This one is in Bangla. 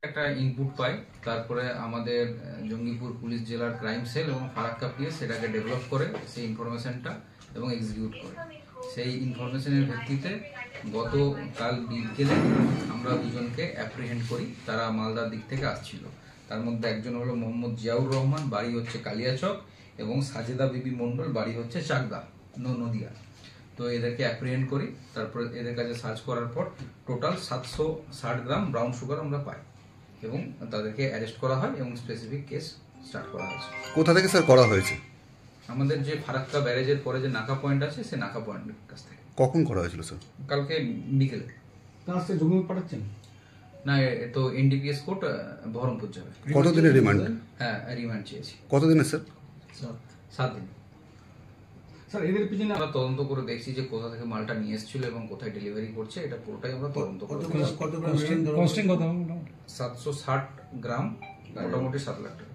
একটা ইনপুট পাই, তারপরে আমাদের জঙ্গিপুর পুলিশ জেলার ক্রাইম সেল এবং ফারাক্কা পিএস সেটাকে ডেভেলপ করে সেই ইনফরমেশনটা এবং এক্সিকিউট করে। সেই ইনফরমেশনের ভিত্তিতে গতকাল বিকেলে আমরা দুজনকে অ্যাপ্রিহেন্ড করি। তারা মালদার দিক থেকে আসছিল। তার মধ্যে একজন হলো মোহাম্মদ জিয়াউর রহমান, বাড়ি হচ্ছে কালিয়াচক, এবং সাজেদা বিবি মন্ডল, বাড়ি হচ্ছে চাকদা নদিয়া। তো এদেরকে অ্যাপ্রিহেন্ড করি। তারপরে এদের কাছে সার্চ করার পর টোটাল 760 গ্রাম ব্রাউন সুগার আমরা পাই এবং তাদেরকে অ্যারেস্ট করা হয় এবং স্পেসিফিক কেস স্টার্ট করা হয়েছে। কোথা থেকে স্যার করা হয়েছে? আমাদের যে ফারাক্কা ব্যারেজের পরে যে নাকা পয়েন্ট আছে, সেই নাকা পয়েন্টের কাছ থেকে। কখন করা হয়েছিল স্যার? কালকে বিকেলে। জঙ্গিপুর পাঠাচ্ছেন না, তো এনডিপিএস কোর্ট বহরমপুর যাবে। কতদিনের রিমান্ড? হ্যাঁ, রিমান্ড চেয়েছি। কতদিনের স্যার? 7 দিন। স্যার এদের পিছনে আমরা তদন্ত করে দেখছি যে কোথা থেকে মালটা নিয়ে এসেছিল এবং কোথায় ডেলিভারি করছে, এটা পুরোটাই আমরা তদন্ত করে 760 গ্রাম, মোটামুটি 7 লাখ টাকা।